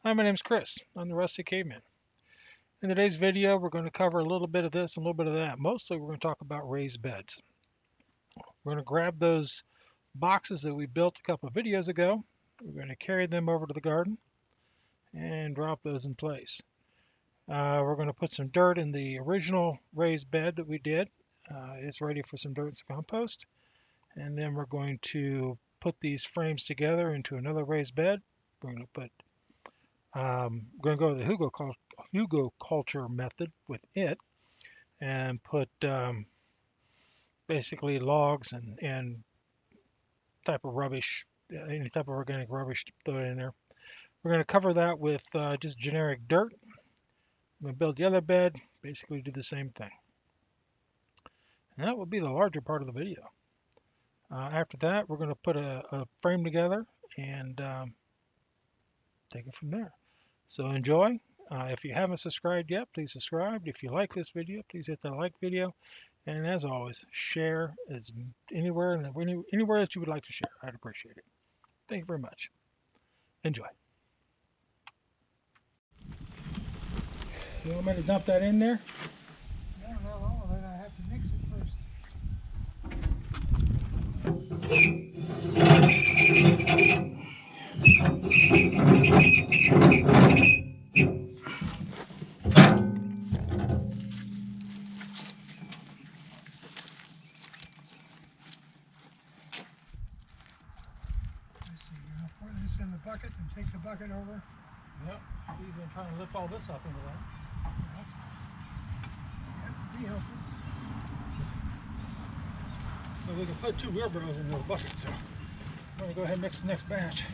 Hi, my name's Chris. I'm the Rusty Caveman. In today's video, we're going to cover a little bit of this and a little bit of that. Mostly, we're going to talk about raised beds. We're going to grab those boxes that we built a couple of videos ago. We're going to carry them over to the garden and drop those in place. We're going to put some dirt in the original raised bed that we did. It's ready for some dirt and compost. And then we're going to put these frames together into another raised bed. We're going to go with the Hugo culture method with it and put basically logs and type of rubbish, any type of organic rubbish to throw it in there. We're going to cover that with just generic dirt. I'm going to build the other bed, basically do the same thing. And that will be the larger part of the video. After that, we're going to put a frame together and take it from there. So enjoy. If you haven't subscribed yet, please subscribe. If you like this video, please hit that like video. And as always, share as anywhere that you would like to share. I'd appreciate it. Thank you very much. Enjoy. You want me to dump that in there? No, not all of it. I have to mix it first. Let's see, you're going to pour this in the bucket and take the bucket over. Yep. It's easy than trying to lift all this up into that. That'd be helpful. So we can put 2 wheelbarrows in the bucket. So I'm going to go ahead and mix the next batch.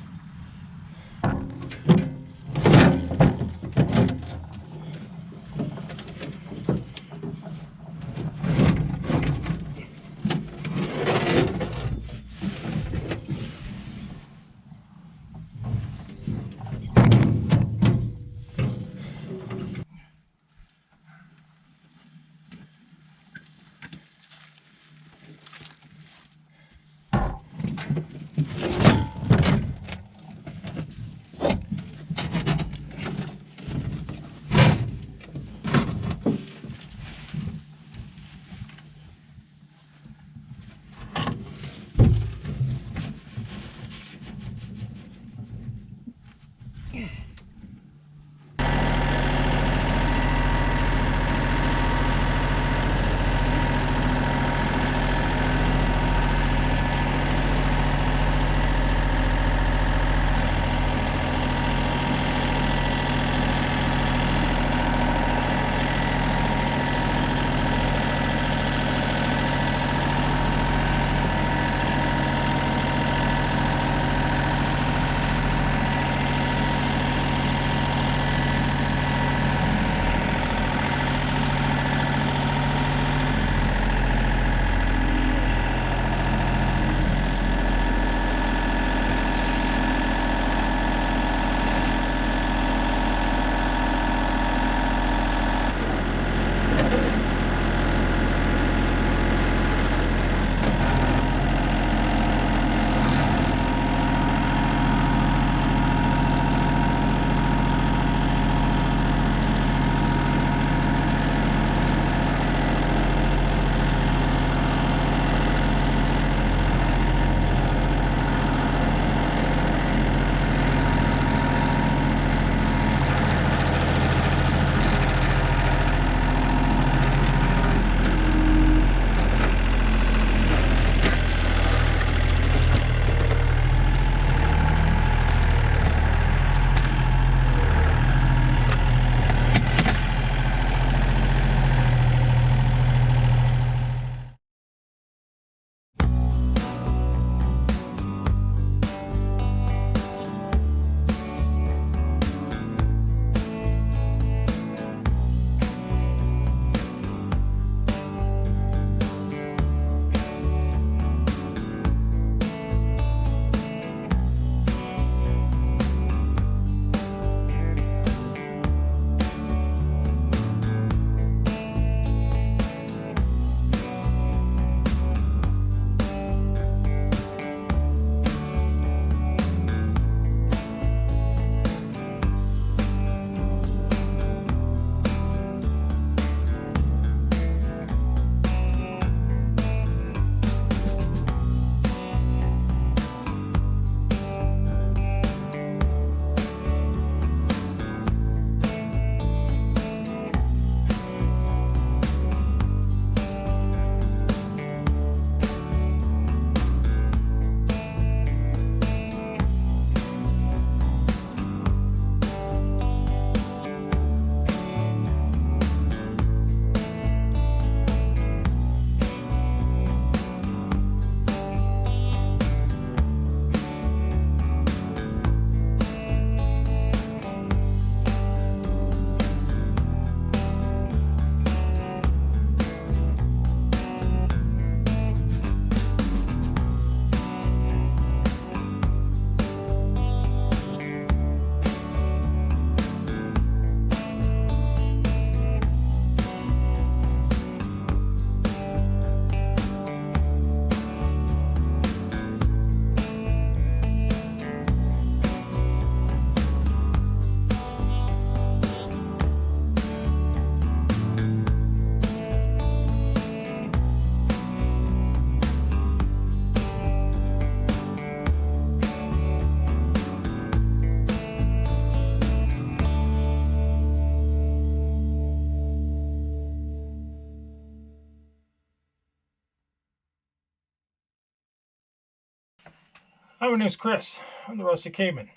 Hi, my name's Chris. I'm the Rusty Caveman.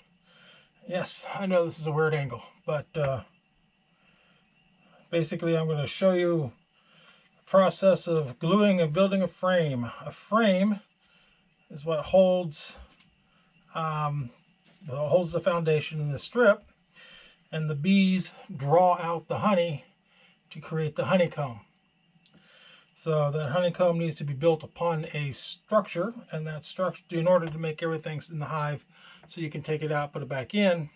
Yes, I know this is a weird angle, but basically I'm going to show you the process of gluing and building a frame. A frame is what holds the foundation in the strip, and the bees draw out the honey to create the honeycomb. So that honeycomb needs to be built upon a structure, and that structure, in order to make everything in the hive, so you can take it out, put it back in,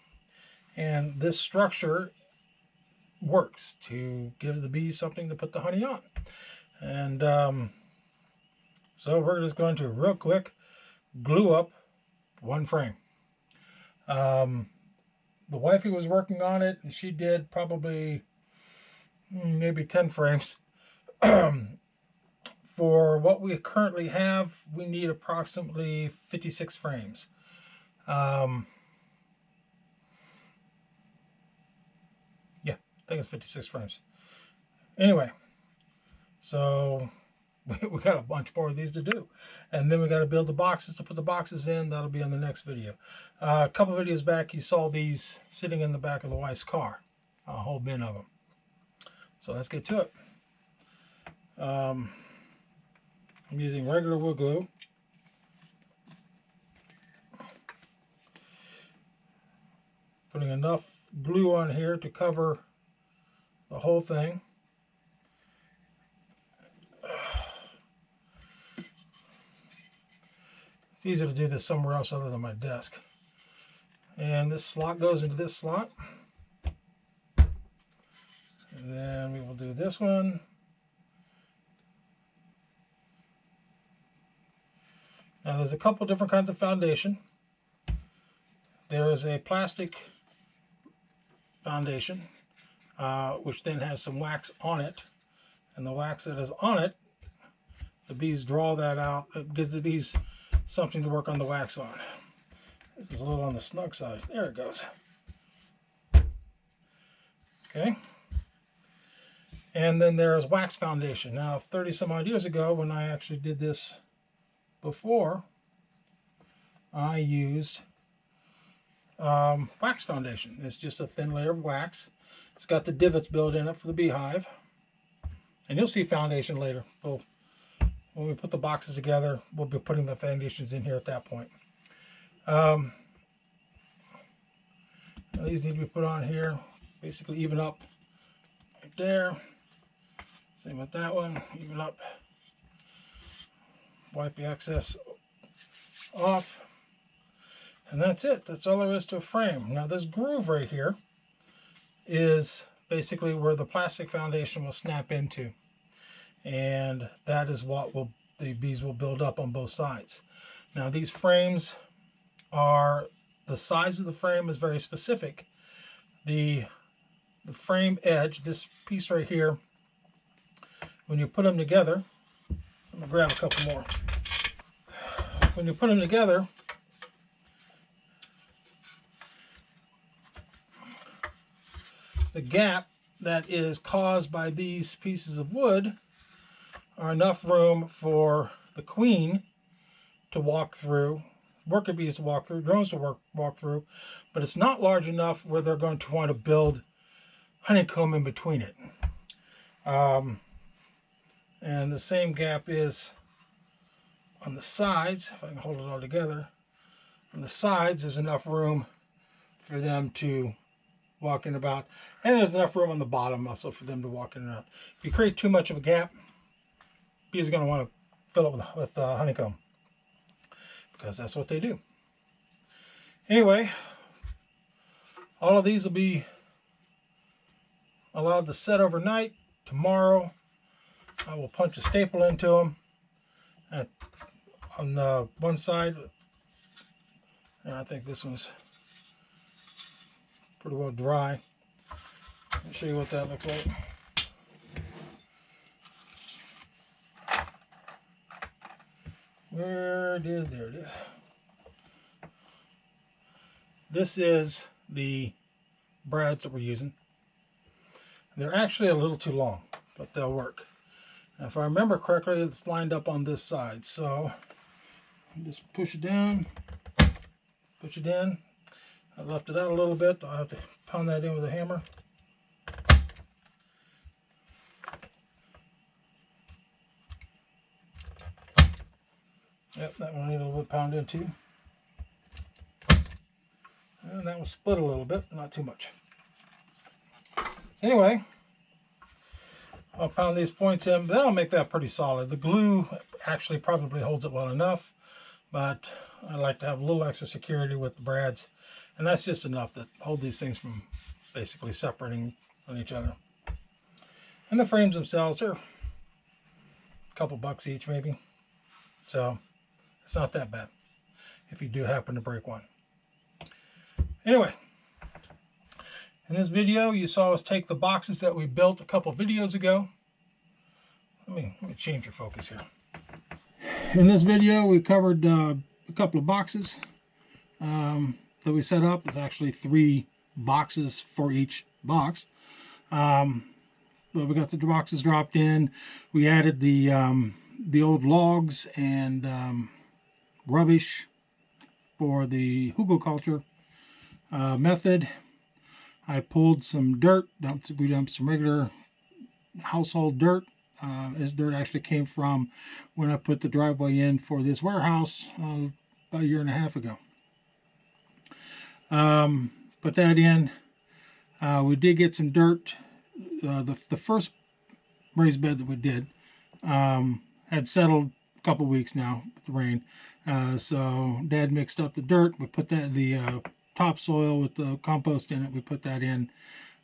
and this structure works to give the bees something to put the honey on. And so we're just going to real quick glue up one frame. The wifey was working on it, and she did probably maybe 10 frames. For what we currently have, we need approximately 56 frames. Yeah, I think it's 56 frames. Anyway, so we got a bunch more of these to do. And then we got to build the boxes to put the boxes in. That'll be on the next video. A couple videos back, you saw these sitting in the back of the wife's car. A whole bin of them. So let's get to it. I'm using regular wood glue. Putting enough glue on here to cover the whole thing. It's easier to do this somewhere else other than my desk. And this slot goes into this slot. And then we will do this one. Now there's a couple different kinds of foundation. There is a plastic foundation, which then has some wax on it. And the wax that is on it, the bees draw that out. It gives the bees something to work on the wax on. This is a little on the snug side. There it goes. Okay. And then there's wax foundation. Now, 30 some odd years ago, when I actually did this before, I used wax foundation. It's just a thin layer of wax. It's got the divots built in it for the beehive. And you'll see foundation later. So when we put the boxes together, we'll be putting the foundations in here at that point. These need to be put on here. Basically even up right there. Same with that one. Even up. Wipe the excess off. And that's it. That's all there is to a frame. Now this groove right here is basically where the plastic foundation will snap into. And that is what the bees will build up on both sides. Now these frames are, the size of the frame is very specific. The frame edge, this piece right here, when you put them together, I'm gonna grab a couple more. When you put them together, the gap that is caused by these pieces of wood are enough room for the queen to walk through, worker bees to walk through, drones to walk through, but it's not large enough where they're going to want to build honeycomb in between it. And the same gap is on the sides. If I can hold it all together, on the sides there's enough room for them to walk in about, and there's enough room on the bottom also for them to walk in and out. If you create too much of a gap, bees are going to want to fill it with honeycomb, because that's what they do. Anyway, all of these will be allowed to set overnight. Tomorrow I will punch a staple into them on the one side, and I think this one's pretty well dry. I'll show you what that looks like. There it is. This is the brads that we're using. They're actually a little too long, but they'll work. Now, if I remember correctly, it's lined up on this side, so you just push it down. And push it in. I left it out a little bit. I'll have to pound that in with a hammer. Yep, that one needed a little bit pounded in too. And that was split a little bit, not too much. Anyway, I'll pound these points in. That'll make that pretty solid. The glue actually probably holds it well enough, but I like to have a little extra security with the brads, and that's just enough to hold these things from basically separating on each other. And the frames themselves are a couple bucks each maybe, so it's not that bad if you do happen to break one. Anyway, in this video you saw us take the boxes that we built a couple videos ago. Let me change your focus here. In this video we covered a couple of boxes that we set up. It's actually 3 boxes for each box. But we got the boxes dropped in. We added the old logs and rubbish for the hugelkultur method. I pulled some dirt. We dumped some regular household dirt. This dirt actually came from when I put the driveway in for this warehouse about a year and a half ago. Put that in. We did get some dirt. The first raised bed that we did had settled a couple weeks now with the rain. So Dad mixed up the dirt. We put that the topsoil with the compost in it. We put that in.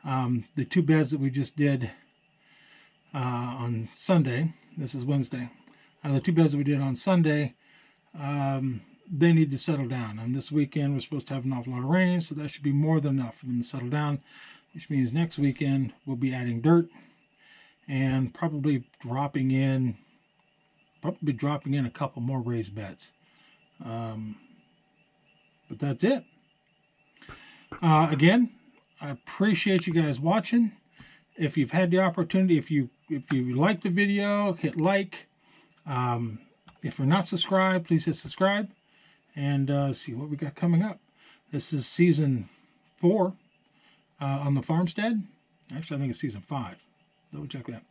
The 2 beds that we just did on Sunday. This is Wednesday. The 2 beds that we did on Sunday, they need to settle down. And this weekend we're supposed to have an awful lot of rain, so that should be more than enough for them to settle down, which means next weekend we'll be adding dirt and probably dropping in a couple more raised beds. But that's it. Again, I appreciate you guys watching. If you've had the opportunity, if you like the video, hit like. If you're not subscribed, please hit subscribe and see what we got coming up. This is season 4 on the Farmstead. Actually, I think it's season 5. Double check that.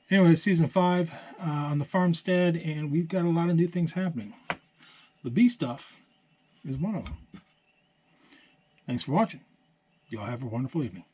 Anyway, season 5 on the Farmstead, and we've got a lot of new things happening. The bee stuff is one of them. Thanks for watching. Y'all have a wonderful evening.